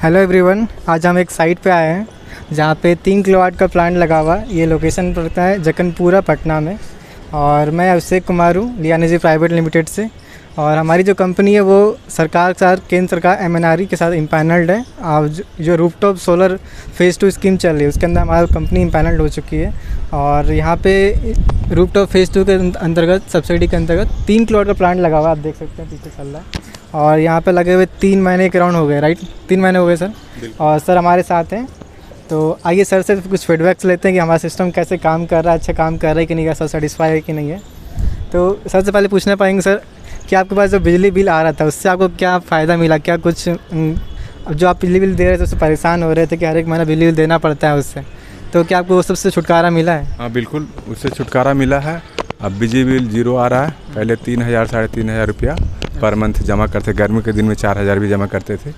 Hello everyone, आज हम एक साइट पे आए हैं जहाँ पे 3 किलोवाट का प्लांट लगा हुआ है। ये लोकेशन पड़ता है जकनपुरा, पटना में। और मैं अभिषेक कुमार हूँ लिया एनर्जी प्राइवेट लिमिटेड से। और हमारी जो कंपनी है वो सरकार के साथ, केंद्र सरकार MNRE के साथ इम्पैनल्ड है। और जो रूफटॉप सोलर फेज़ 2 स्कीम चल रही है उसके अंदर हमारी कंपनी इम्पैनल्ड हो चुकी है। और यहाँ पे रूफटॉप फेज़ 2 के अंतर्गत, सब्सिडी के अंतर्गत 3 किलोवाट का प्लांट लगा हुआ है। आप देख सकते हैं पीछे चल रहा है। और यहाँ पे लगे हुए 3 महीने के राउंड हो गए, राइट? 3 महीने हो गए सर। और सर हमारे साथ हैं, तो आइए सर से कुछ फीडबैक्स लेते हैं कि हमारा सिस्टम कैसे काम कर रहा है, अच्छा काम कर रहा है कि नहीं, कैसा सेटिस्फाई है कि नहीं है। तो सबसे पहले पूछना पाएंगे सर कि आपके पास जो बिजली बिल आ रहा था उससे आपको क्या फ़ायदा मिला? क्या कुछ जो आप बिजली बिल दे रहे थे उससे परेशान हो रहे थे कि हर एक महीना बिजली बिल देना पड़ता है उससे, तो क्या आपको वो सबसे छुटकारा मिला है? हाँ बिल्कुल, उससे छुटकारा मिला है। अब बिजली बिल 0 आ रहा है। पहले 3,000 साढ़े 3,000 रुपया पर मंथ जमा करते, गर्मी के दिन में 4,000 भी जमा करते थे।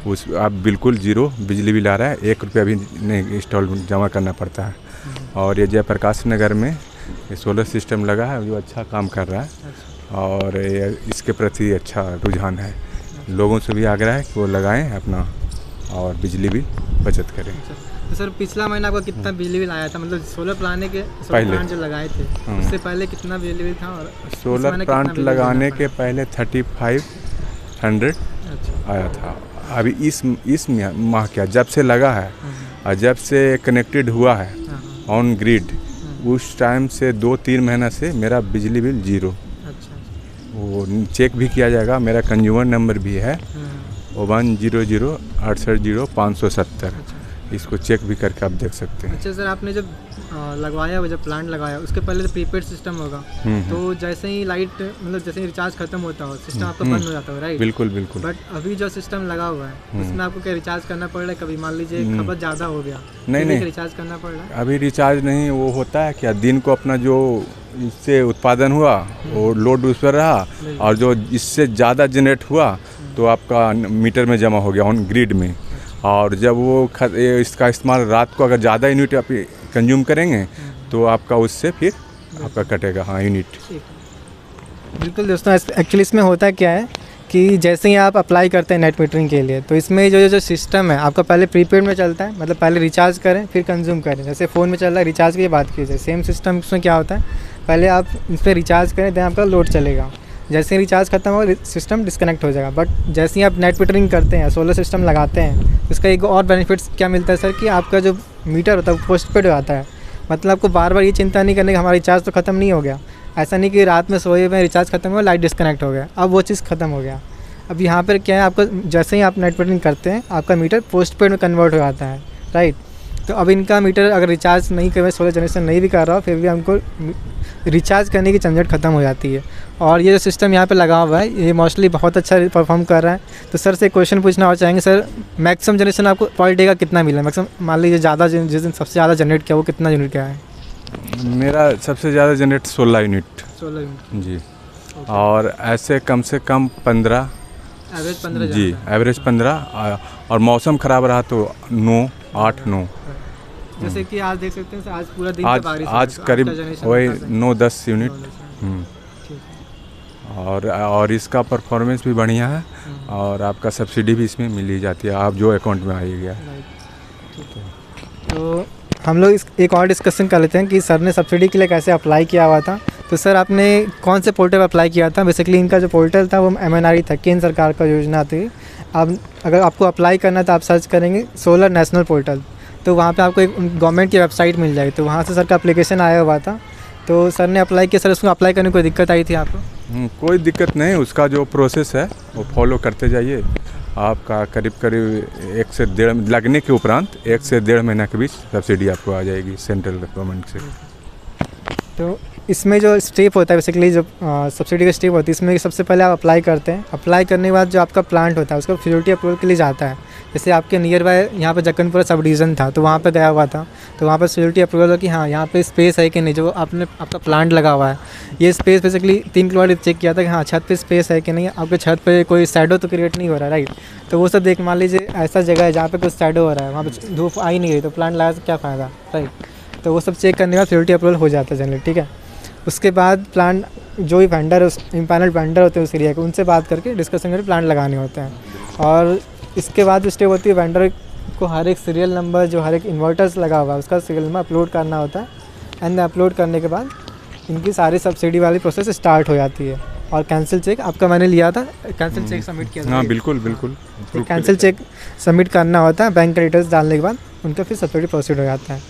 उस अब बिल्कुल 0 बिजली बिल आ रहा है, 1 रुपया भी नहीं इंस्टॉल जमा करना पड़ता है। और ये जयप्रकाश नगर में ये सोलर सिस्टम लगा है जो अच्छा काम कर रहा है और इसके प्रति अच्छा रुझान है। लोगों से भी आग्रह है कि वो लगाएं अपना और बिजली बिल बचत करें। तो सर पिछला महीना आपका कितना बिजली बिल आया था, मतलब सोलर प्लांट जो लगाए थे उससे पहले कितना बिजली बिल था? और सोलर प्लांट लगाने के पहले 3,500 आया था। अभी इस माह क्या, जब से लगा है और जब से कनेक्टेड हुआ है ऑन ग्रिड, उस टाइम से 2-3 महीना से मेरा बिजली बिल 0। वो चेक भी किया जाएगा, मेरा कंज्यूमर नंबर भी है 1000860 इसको चेक भी करके आप देख सकते हैं। अच्छा सर, आपने जब लगवाया वो, जब प्लांट लगाया उसके पहले तो प्रीपेड सिस्टम होगा, तो जैसे ही लाइट, मतलब जैसे ही रिचार्ज खत्म होता हो सिस्टम आपका बंद हो जाता है, राइट? बिल्कुल बिल्कुल। बट अभी जो सिस्टम लगा हुआ है उसमें आपको क्या रिचार्ज करना पड़ रहा है? कभी मान लीजिए खपत ज़्यादा हो गया, नहीं रिचार्ज करना पड़ रहा है? अभी रिचार्ज नहीं, वो होता है क्या, दिन को अपना जो इससे उत्पादन हुआ वो लोड उस पर रहा और जो इससे ज़्यादा जनरेट हुआ तो आपका मीटर में जमा हो गया ऑन ग्रिड में। और जब वो इसका इस्तेमाल रात को अगर ज़्यादा यूनिट आप कंज्यूम करेंगे तो आपका उससे फिर आपका कटेगा। हाँ, यूनिट। बिल्कुल दोस्तों, एक्चुअली इसमें होता क्या है कि जैसे ही आप अप्लाई करते हैं नेट मीटरिंग के लिए, तो इसमें जो सिस्टम है आपका पहले प्रीपेड में चलता है, मतलब पहले रिचार्ज करें फिर कंज्यूम करें। जैसे फ़ोन में चल रहा है रिचार्ज की बात कीजिए, सेम सिस्टम इसमें क्या होता है, पहले आप इस पर रिचार्ज करें देन आपका लोड चलेगा। जैसे ही रिचार्ज खत्म हो सिस्टम डिस्कनेक्ट हो जाएगा। बट जैसे ही आप नेट मीटरिंग करते हैं, सोलर सिस्टम लगाते हैं, इसका एक और बेनिफिट्स क्या मिलता है सर कि आपका जो मीटर होता है वो पोस्टपेड हो जाता है। मतलब आपको बार बार ये चिंता नहीं करने कि हमारा रिचार्ज तो ख़त्म नहीं हो गया। ऐसा नहीं कि रात में सोए हुए रिचार्ज खत्म हुआ, लाइट डिस्कनेक्ट हो गया, अब वो चीज़ ख़त्म हो गया। अब यहाँ पर क्या है, आपका जैसे ही आप नेट मीटरिंग करते हैं आपका मीटर पोस्टपेड में कन्वर्ट हो जाता है, राइट? तो अब इनका मीटर अगर रिचार्ज नहीं कर, सोलर जनरेशन नहीं भी कर रहा हो, फिर भी हमको रिचार्ज करने की झंझट खत्म हो जाती है। और ये जो सिस्टम यहाँ पे लगा हुआ है ये मोस्टली बहुत अच्छा परफॉर्म कर रहा है। तो सर से क्वेश्चन पूछना और चाहेंगे सर, मैक्सिमम जनरेशन आपको पर डे का कितना मिला? मैक्सिमम मान लीजिए ज़्यादा जिस दिन सबसे ज़्यादा जनरेट किया वो कितना यूनिट क्या है? मेरा सबसे ज़्यादा जनरेट 16 यूनिट जी। और ऐसे कम से कम 15, एवरेज 15 जी, एवरेज 15। और मौसम ख़राब रहा तो 9, 8, 9। जैसे कि आज देख सकते हैं आज पूरा दिन आज करीब वही 9-10 यूनिट। और इसका परफॉर्मेंस भी बढ़िया है और आपका सब्सिडी भी इसमें मिल ही जाती है, आप जो अकाउंट में आ ही गया। तो हम लोग एक और डिस्कशन कर लेते हैं कि सर ने सब्सिडी के लिए कैसे अप्लाई किया हुआ था। तो सर आपने कौन से पोर्टल पर अप्लाई किया था? बेसिकली इनका जो पोर्टल था वो MNRE था, केंद्र सरकार का योजना थी। अब अगर आपको अप्लाई करना तो आप सर्च करेंगे सोलर नेशनल पोर्टल, तो वहाँ पे आपको एक गवर्नमेंट की वेबसाइट मिल जाएगी। तो वहाँ से सर का एप्लीकेशन आया हुआ था, तो सर ने अप्लाई किया। सर उसको अप्लाई करने में कोई दिक्कत आई थी आपको? कोई दिक्कत नहीं, उसका जो प्रोसेस है वो फॉलो करते जाइए। आपका करीब 1 से 1.5 लगने के उपरांत 1 से 1.5 महीना के बीच सब्सिडी आपको आ जाएगी सेंट्रल गवर्नमेंट से। तो इसमें जो स्टेप होता है, बेसिकली जो सब्सिडी का स्टेप होती है, इसमें सबसे पहले आप अप्लाई करते हैं। अप्लाई करने के बाद जो आपका प्लांट होता है उसका फिजिबिलिटी अप्रूवल के लिए जाता है। जैसे आपके नियर बाय यहाँ पर जक्कनपुरा सब डिवीज़न था तो वहाँ पर गया हुआ था, तो वहाँ पर फिजिबिलिटी अप्रूवल हो कि हाँ यहाँ पे स्पेस है कि नहीं, जो आपका प्लांट लगा हुआ है ये स्पेस बेसिकली 3 किलोवाट चेक किया था कि हाँ छत पे स्पेस है कि नहीं, आपके छत पे कोई शैडो तो क्रिएट नहीं हो रहा है, राइट? तो वो सब देख, मान लीजिए ऐसा जगह है जहाँ पे कुछ शैडो हो रहा है, वहाँ पे धूप आ ही नहीं रही, तो प्लांट लगा से क्या फ़ायदा, राइट? तो वो सब चेक करने के बाद फिजिबिलिटी अप्रूवल हो जाता है जनरली, ठीक है। उसके बाद प्लांट जो भी वेंडर, उस इम्पैनल वेंडर होते हैं उस एरिया के, उनसे बात करके डिस्कशन करके प्लांट लगाने होते हैं। और इसके बाद जो स्टेप होती है, वेंडर को हर एक सीरियल नंबर जो हर एक इन्वर्टर्स लगा हुआ है उसका सीरियल नंबर अपलोड करना होता है। एंड अपलोड करने के बाद इनकी सारी सब्सिडी वाली प्रोसेस स्टार्ट हो जाती है। और कैंसिल चेक आपका मैंने लिया था, कैंसिल चेक सबमिट किया था। हाँ बिल्कुल बिल्कुल, तो कैंसिल चेक सबमिट करना होता है, बैंक डिटेल्स डालने के बाद उनका फिर सब्सिडी प्रोसीड हो जाता है।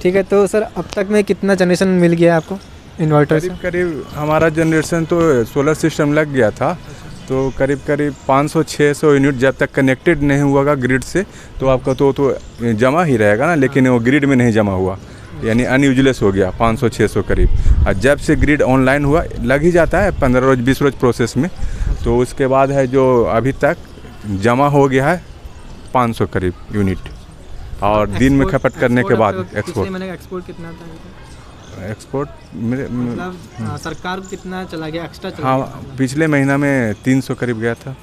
ठीक है, तो सर अब तक में कितना जनरेशन मिल गया है आपको इन्वर्टर से? करीब हमारा जनरेशन तो सोलर सिस्टम लग गया था, तो करीब 500-600 यूनिट जब तक कनेक्टेड नहीं हुआ ग्रिड से तो आपका तो जमा ही रहेगा ना, लेकिन वो ग्रिड में नहीं जमा हुआ, यानी अनयूजलेस हो गया 500-600 करीब। और जब से ग्रिड ऑनलाइन हुआ लग ही जाता है 15 रोज 20 रोज प्रोसेस में, तो उसके बाद है जो अभी तक जमा हो गया है 500 करीब यूनिट, और दिन में खपत करने के बाद एक्सपोर्ट कितना था? एक्सपोर्ट मेरे मतलब सरकार को कितना चला गया एक्स्ट्रा चला हाँ गया? पिछले महीना में 300 करीब गया था।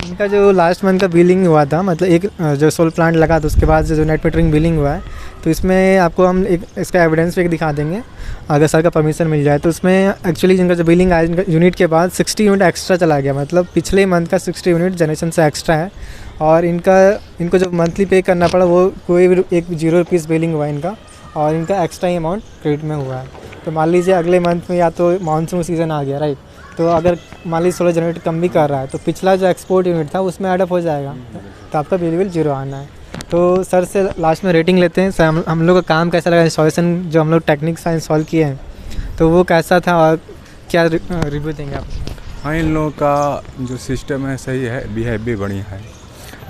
इनका जो लास्ट मंथ का बिलिंग हुआ था, मतलब एक जो सोलर प्लांट लगा था उसके बाद जो नेट मीटरिंग बिलिंग हुआ है, तो इसमें आपको हम एक इसका एविडेंस भी दिखा देंगे अगर सर का परमिशन मिल जाए। तो उसमें एक्चुअली जिनका जो बिलिंग आया यूनिट के बाद 60 यूनिट एक्स्ट्रा चला गया, मतलब पिछले मंथ का 60 यूनिट जनरेशन से एक्स्ट्रा है। और इनको जो मंथली पे करना पड़ा वो कोई भी एक 0 रुपीज़ बिलिंग हुआ इनका, और इनका एक्स्ट्रा ही अमाउंट क्रेडिट में हुआ है। तो मान लीजिए अगले मंथ में या तो मानसून सीज़न आ गया, राइट, तो अगर मान लीजिए 16 जनरेट कम भी कर रहा है तो पिछला जो एक्सपोर्ट यूनिट था उसमें एडअप हो जाएगा, तो आपका बिल 0 आना है। तो सर से लास्ट में रेटिंग लेते हैं। सर हम लोग का काम कैसा लगा, इंस्टॉलेशन जो हम लोग टेक्निक्स इंस्टॉल किए हैं तो वो कैसा था और क्या रिव्यू देंगे आप? हाँ, इन लोगों का जो सिस्टम है सही है, बिहेव भी बढ़िया है।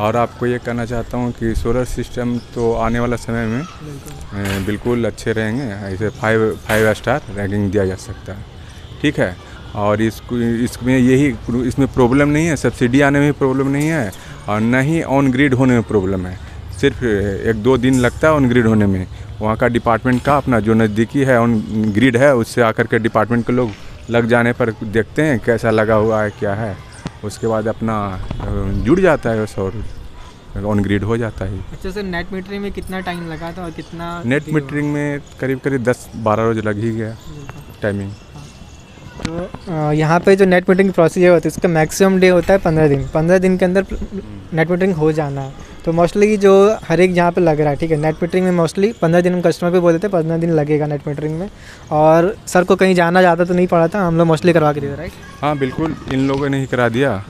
और आपको ये कहना चाहता हूँ कि सोलर सिस्टम तो आने वाला समय में बिल्कुल अच्छे रहेंगे, ऐसे 5 स्टार रैंकिंग दिया जा सकता है। ठीक है, और इसमें प्रॉब्लम नहीं है, सब्सिडी आने में प्रॉब्लम नहीं है, और न ही ऑन ग्रिड होने में प्रॉब्लम है। सिर्फ 1-2 दिन लगता है ऑन ग्रिड होने में। वहाँ का डिपार्टमेंट का अपना जो नज़दीकी है ऑन ग्रिड है, उससे आकर के डिपार्टमेंट के लोग लग जाने पर देखते हैं कैसा लगा हुआ है क्या है, उसके बाद अपना जुड़ जाता है और ऑन ग्रिड हो जाता है। अच्छा सर, नेट मीटरिंग में कितना टाइम लगा था और कितना? नेट मीटरिंग में करीब 10-12 रोज लग ही गया टाइमिंग। तो यहाँ पे जो नेट मीटरिंग प्रोसीजर होती है उसका मैक्सिमम डे होता है 15 दिन। 15 दिन के अंदर नेट मीटरिंग हो जाना है। तो मोस्टली जो हर एक जहाँ पे लग रहा है, ठीक है, नेट मीटरिंग में मोस्टली 15 दिन हम कस्टमर पे बोल देते हैं 15 दिन लगेगा नेट मीटरिंग में। और सर को कहीं जाना ज़्यादा तो नहीं पड़ा था, हम लोग मोस्टली करवा के दे, राइट? हाँ बिल्कुल, इन लोगों ने ही करा दिया,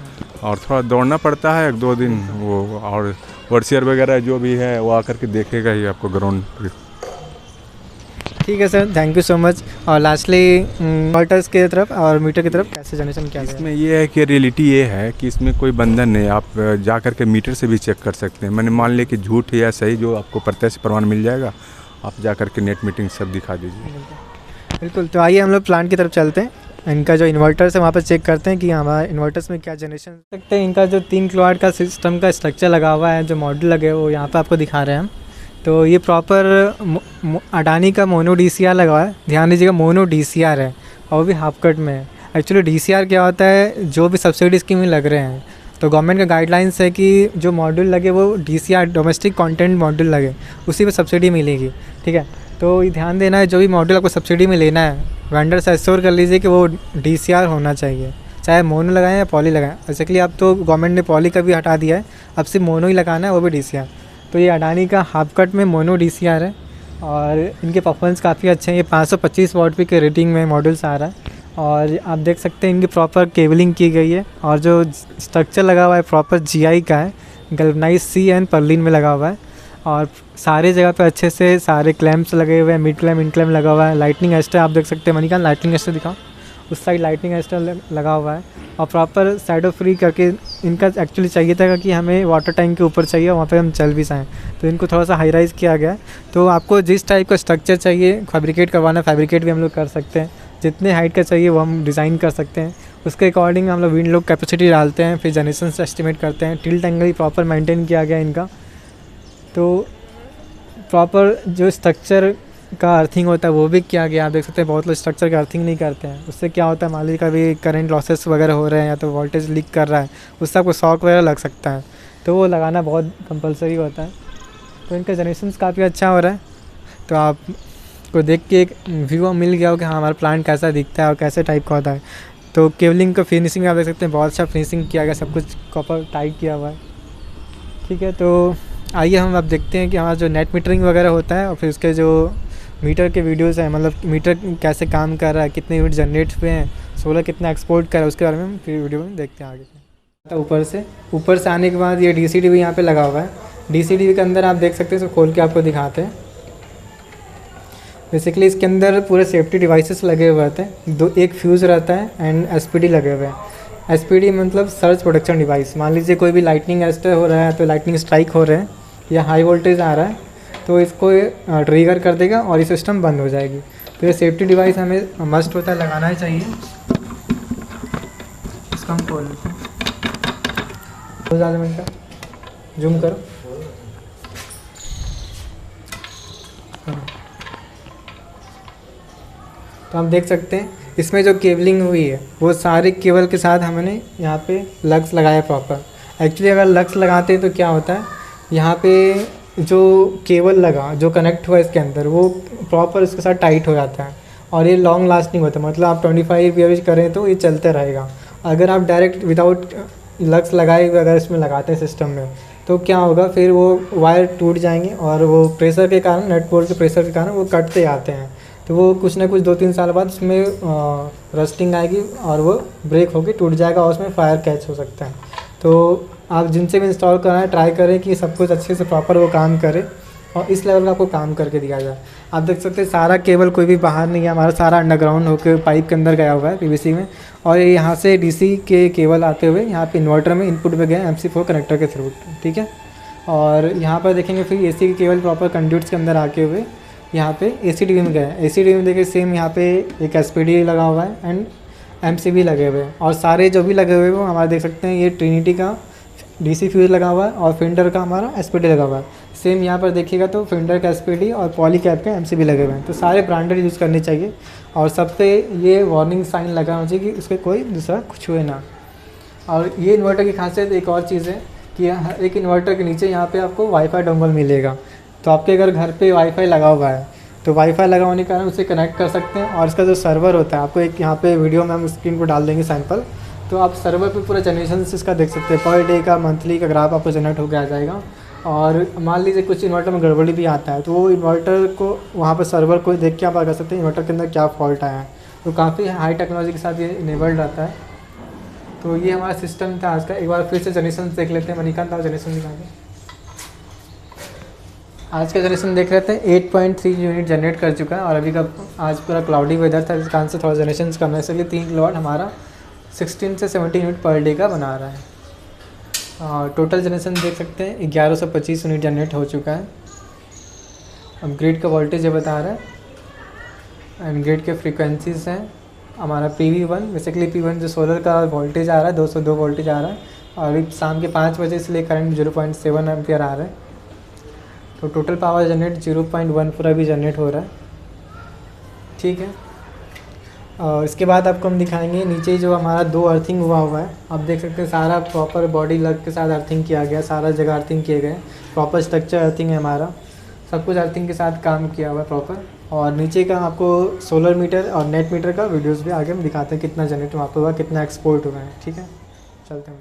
और थोड़ा दौड़ना पड़ता है 1-2 दिन वो, और वर्सियर वगैरह जो भी है वो आकर के देखेगा ही आपको ग्राउंड। ठीक है sir, thank you so much. और लास्टली इन्वर्टर्स की तरफ और मीटर की तरफ कैसे जनरेशन क्या है? इसमें ये है कि रियलिटी ये है कि इसमें कोई बंधन नहीं, आप जा कर के मीटर से भी चेक कर सकते हैं। मैंने मान लिया कि झूठ है या सही, जो आपको प्रत्यक्ष प्रमाण मिल जाएगा, आप जा कर के नेट मीटिंग सब दिखा दीजिए। बिल्कुल, तो आइए हम लोग प्लांट की तरफ चलते हैं। इनका जो इन्वर्टर्स है वहाँ पर चेक करते हैं कि हमारे इन्वर्टर्स में क्या जनरेशन सकते हैं। इनका जो 3 किलोवाट का सिस्टम का स्ट्रक्चर लगा हुआ है, जो मॉडल लगे वो यहाँ पर आपको दिखा रहे हैं हम। तो ये प्रॉपर अडानी का मोनो DCR लगा हुआ है। ध्यान दीजिएगा, मोनो DCR है और वो भी हाफ कट में है। एक्चुअली DCR क्या होता है, जो भी सब्सिडी स्कीम में लग रहे हैं तो गवर्नमेंट का गाइडलाइंस है कि जो मॉड्यूल लगे वो DCR डोमेस्टिक कंटेंट मॉड्यूल लगे, उसी पे सब्सिडी मिलेगी। ठीक है, तो ये ध्यान देना है, जो भी मॉड्यूल आपको सब्सिडी में लेना है वेंडर से एश्योर कर लीजिए कि वो DCR होना चाहिए, चाहे मोनो लगाएं या पॉली लगाएं। बेसिकली अब तो गवर्नमेंट ने पॉली का भी हटा दिया है, अब सिर्फ मोनो ही लगाना है, वो भी DCR। तो ये अडानी का हाफ कट में मोनो DCR है और इनके परफॉर्मेंस काफ़ी अच्छे हैं। ये 525 वॉट की रेटिंग में मॉडल्स आ रहा है, और आप देख सकते हैं इनकी प्रॉपर केबलिंग की गई है, और जो स्ट्रक्चर लगा हुआ है प्रॉपर GI का है, गैल्वेनाइज्ड C पर्लिन में लगा हुआ है, और सारे जगह पे अच्छे से सारे क्लैम्प्स लगे हुए हैं, मिड क्लैम्प इन क्लैम्प लगा हुआ है। लाइटनिंग एस्टर आप देख सकते हैं, मनिकांत लाइटनिंग एस्टर दिखाओ, उस साइड लाइटनिंग एस्टर लगा हुआ है, और प्रॉपर शैडो फ्री करके इनका एक्चुअली चाहिए था कि हमें वाटर टैंक के ऊपर चाहिए, वहाँ पे हम चल भी जाएँ, तो इनको थोड़ा सा हाई राइज़ किया गया है। तो आपको जिस टाइप का स्ट्रक्चर चाहिए फैब्रिकेट करवाना, फैब्रिकेट भी हम लोग कर सकते हैं, जितने हाइट का चाहिए वो हम डिज़ाइन कर सकते हैं। उसके अकॉर्डिंग हम लोग विंड लोड कैपेसिटी डालते हैं, फिर जनरेशन से एस्टिमेट करते हैं। टिल्ट एंगल भी प्रॉपर मेंटेन किया गया इनका। तो प्रॉपर जो स्ट्रक्चर का अर्थिंग होता है वो भी किया गया। आप देख सकते हैं बहुत लोग स्ट्रक्चर का अर्थिंग नहीं करते हैं, उससे क्या होता है, मान लीजिए कभी करंट लॉसेस वगैरह हो रहे हैं या तो वोल्टेज लीक कर रहा है, उससे आपको शॉक वगैरह लग सकता है, तो वो लगाना बहुत कंपलसरी होता है। तो इनका जनरेशन काफ़ी अच्छा हो रहा है। तो आपको देख के एक व्यू मिल गया हो कि हाँ हमारा प्लांट कैसा दिखता है और कैसे टाइप का होता है। तो केबलिंग का फिनिशिंग आप देख सकते हैं, बहुत अच्छा फिनिशिंग किया गया, सब कुछ प्रॉपर टाइट किया हुआ है। ठीक है, तो आइए हम अब देखते हैं कि हमारा जो नेट मीटरिंग वगैरह होता है और फिर उसके जो मीटर के वीडियोस हैं, मतलब मीटर कैसे काम कर रहा है, कितने यूनिट जनरेट हुए हैं, सोलर कितना एक्सपोर्ट कर रहा है, उसके बारे में हम फिर वीडियो में देखते हैं आगे। तो ऊपर से आने के बाद ये DCDV यहाँ पे लगा हुआ है। DCDV के अंदर आप देख सकते हैं, इसको खोल के आपको दिखाते हैं। बेसिकली इसके अंदर पूरे सेफ्टी डिवाइसेस लगे हुए रहते हैं, एक फ्यूज़ रहता है एंड SPD लगे हुए हैं। SPD मतलब सर्च प्रोटेक्शन डिवाइस। मान लीजिए कोई भी लाइटनिंग एस्टर हो रहा है, तो लाइटनिंग स्ट्राइक हो रहे हैं या हाई वोल्टेज आ रहा है, तो इसको ट्रिगर कर देगा और ये सिस्टम बंद हो जाएगी। तो ये सेफ्टी डिवाइस हमें मस्ट होता है, लगाना ही चाहिए। इसको हम खोल लेते हैं, ज़्यादा मिनट का जूम करो। तो हम देख सकते हैं इसमें जो केबलिंग हुई है वो सारे केबल के साथ हमने यहाँ पे लग्स लगाया प्रॉपर। एक्चुअली अगर लग्स लगाते हैं तो क्या होता है, यहाँ पे जो केबल लगा, जो कनेक्ट हुआ इसके अंदर, वो प्रॉपर इसके साथ टाइट हो जाता है और ये लॉन्ग लास्टिंग होता है। मतलब आप 25 यूज करें तो ये चलते रहेगा। अगर आप डायरेक्ट विदाउट लग्स लगाए हुए अगर इसमें लगाते हैं सिस्टम में, तो क्या होगा, फिर वो वायर टूट जाएंगे और वो प्रेशर के कारण, नेट बोल्ट के प्रेशर के कारण वो कटते आते हैं। तो वो कुछ ना कुछ 2-3 साल बाद उसमें रस्टिंग आएगी और वो ब्रेक होकर टूट जाएगा और उसमें फायर कैच हो सकता है। तो आप जिनसे भी इंस्टॉल कराएं, ट्राई करें कि सब कुछ अच्छे से प्रॉपर वो काम करे और इस लेवल का आपको काम करके दिया जाए। आप देख सकते हैं सारा केबल कोई भी बाहर नहीं है, हमारा सारा अंडरग्राउंड होकर पाइप के अंदर गया हुआ है PVC में। और ये यहाँ से DC के केबल आते हुए यहाँ पे इन्वर्टर में इनपुट पे गए MC4 कनेक्टर के थ्रू, ठीक है। और यहाँ पर देखेंगे फिर AC के केबल प्रॉपर कंड्यूट्स के अंदर आके हुए यहाँ पे ACDV में गए। ACDV में देखिए सेम यहाँ पे एक SPD लगा हुआ है एंड MCB लगे हुए हैं। और सारे जो भी लगे हुए हैं वो हमारे देख सकते हैं, ये ट्रिनिटी का DC फ्यूज लगा हुआ है और फिंडर का हमारा SPD लगा हुआ है। सेम यहाँ पर देखिएगा तो फिंडर का SPD और पॉलीकैप का MCB लगे हुए हैं। तो सारे ब्रांडेड यूज़ करने चाहिए और सब पे ये वार्निंग साइन लगा होना चाहिए कि उसके कोई दूसरा कुछ हुए ना। और ये इन्वर्टर की खासियत एक और चीज़ है कि एक इन्वर्टर के नीचे यहाँ पे आपको वाईफाई डोंगल मिलेगा। तो आपके अगर घर पे वाईफाई लगा हुआ है तो वाईफाई लगा होने के कारण उसे कनेक्ट कर सकते हैं। और इसका जो सर्वर होता है, आपको एक यहाँ पे वीडियो में हम स्क्रीन पर डाल देंगे सैंपल, तो आप सर्वर पे पूरा जनरेशन इसका देख सकते हैं। पर डे का, मंथली का ग्राफ आपको जनरेट होकर आ जाएगा। और मान लीजिए कुछ इन्वर्टर में गड़बड़ी भी आता है तो वो इन्वर्टर को वहाँ पर सर्वर को देख के आप पता कर सकते हैं इन्वर्टर के अंदर क्या फॉल्ट आया है। तो काफ़ी हाई टेक्नोलॉजी के साथ ये इनेबल्ड रहता है। तो ये हमारा सिस्टम था आज का। एक बार फिर से जनरेशन देख लेते हैं। मणिकांत, आप जनरेशन दिखा दें। आज का जनरेशन देख रहे थे 8.3 यूनिट जनरेट कर चुका है। और अभी का आज पूरा क्लाउडी वेदर था, इस कारण से थोड़ा जनरेशन कम है, इसलिए 3 किलोवाट हमारा 16 से 17 यूनिट पर डे का बना रहा है। टोटल जनरेशन देख सकते हैं 1125 यूनिट जनरेट हो चुका है। अब ग्रिड का वोल्टेज ये बता रहा है एंड ग्रिड के फ्रीक्वेंसीज हैं हमारा PV1। बेसिकली P1 जो सोलर का वोल्टेज आ रहा है 202 वोल्टेज आ रहा है और अभी शाम के 5 बजे इसलिए करंट 0.7 एम्पियर आ रहा है। तो टोटल पावर जनरेट 0.14 अभी जनरेट हो रहा है, ठीक है। और इसके बाद आपको हम दिखाएंगे नीचे जो हमारा 2 अर्थिंग हुआ है। आप देख सकते हैं सारा प्रॉपर बॉडी लग के साथ अर्थिंग किया गया, सारा जगह अर्थिंग किए गए, प्रॉपर स्ट्रक्चर अर्थिंग है हमारा, सब कुछ अर्थिंग के साथ काम किया हुआ है प्रॉपर। और नीचे का आपको सोलर मीटर और नेट मीटर का वीडियोस भी आगे हम दिखाते हैं, कितना जनरेट वहाँ पर हुआ, कितना एक्सपोर्ट हुआ है, ठीक है। चलते हैं।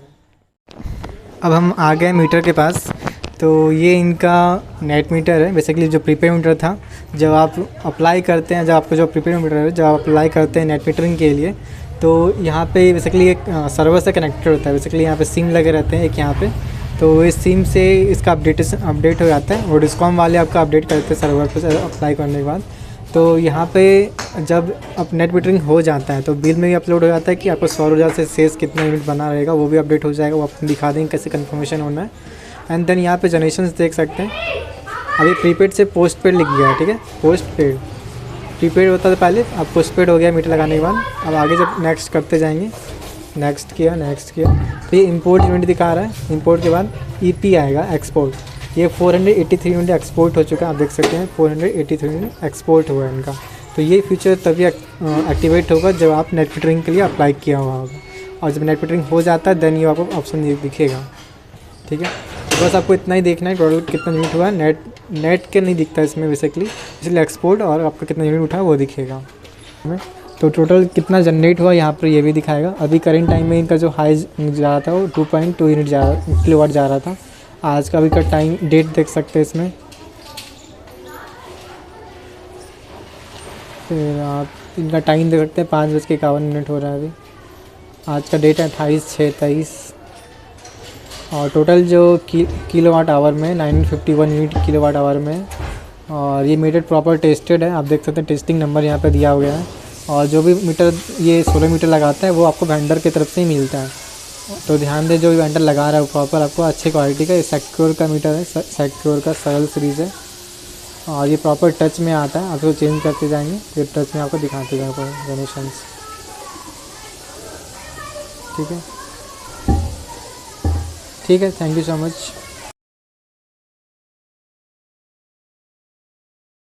अब हम आ गए मीटर के पास। तो ये इनका नेट मीटर है। बेसिकली जो प्रीपेड मीटर था, जब आप अप्लाई करते हैं, जब आपको जो प्रीपेड मीटर है, जब आप अप्लाई करते हैं नेट मीटरिंग के लिए, तो यहाँ पे बेसिकली एक सर्वर से कनेक्टेड होता है। बेसिकली यहाँ पे सिम लगे रहते हैं एक यहाँ पे, तो इस सिम से इसका अपडेट हो जाता है। वो डिस्कॉम वाले आपका अपडेट करते हैं सर्वर पर अप्लाई करने के बाद। तो यहाँ पे जब अब नेट मीटरिंग हो जाता है तो बिल में भी अपलोड हो जाता है कि आपको सौर ऊर्जा से शेष कितना यूनिट बना रहेगा, वो भी अपडेट हो जाएगा। वो आपको दिखा देंगे कैसे कन्फर्मेशन होना है। एंड देन यहाँ पे जनरेशन देख सकते हैं। अभी प्रीपेड से पोस्ट पेड लिख गया है, ठीक है। पोस्ट पेड, प्रीपेड होता था पहले, अब पोस्ट पेड हो गया मीटर लगाने के बाद। अब आगे जब नेक्स्ट करते जाएंगे, नेक्स्ट किया तो ये इंपोर्ट यूनिट दिखा रहा है। इंपोर्ट के बाद EP आएगा एक्सपोर्ट। ये 483 यूनिट एक्सपोर्ट हो चुका है, आप देख सकते हैं 483 यूनिट एक्सपोर्ट हुआ है इनका। तो ये फीचर तभी एक्टिवेट होगा जब आप नेट मीटरिंग के लिए अप्लाई किया हुआ होगा। और जब नेट मीटरिंग हो जाता है देन ये आपको ऑप्शन दिखेगा, ठीक है। तो बस आपको इतना ही देखना है टोटल कितना यूनिट हुआ है। नेट के नहीं दिखता इसमें बेसिकली, इसलिए एक्सपोर्ट और आपका कितना यूनिट उठा है वो दिखेगा। तो टोटल कितना जनरेट हुआ यहाँ पर ये भी दिखाएगा। अभी करंट टाइम में इनका जो हाई जा रहा था वो 2.2 यूनिट किलोवाट जा रहा था। आज का अभी का टाइम डेट देख सकते हैं इसमें। फिर आप इनका टाइम देख सकते हैं, 5:51 हो रहा है अभी। आज का डेट है 28/6/23। और टोटल जो किलोवाट आवर में 951 यूनिट किलोवाट आवर में। और ये मीटर प्रॉपर टेस्टेड है, आप देख सकते हैं टेस्टिंग नंबर यहाँ पे दिया हुआ है। और जो भी मीटर ये सोलर मीटर लगाता है वो आपको वेंडर की तरफ से ही मिलता है। तो ध्यान दें, जो भी वेंडर लगा रहा है वो प्रॉपर आपको अच्छी क्वालिटी का, ये सेक्योर का मीटर है, सेक्योर का सरल सीरीज़ है। और ये प्रॉपर टच में आता है, आप इसको चेंज करते जाएंगे फिर टच में आपको दिखाते जाएंगे डोनेशंस। ठीक है, थैंक यू सो मच।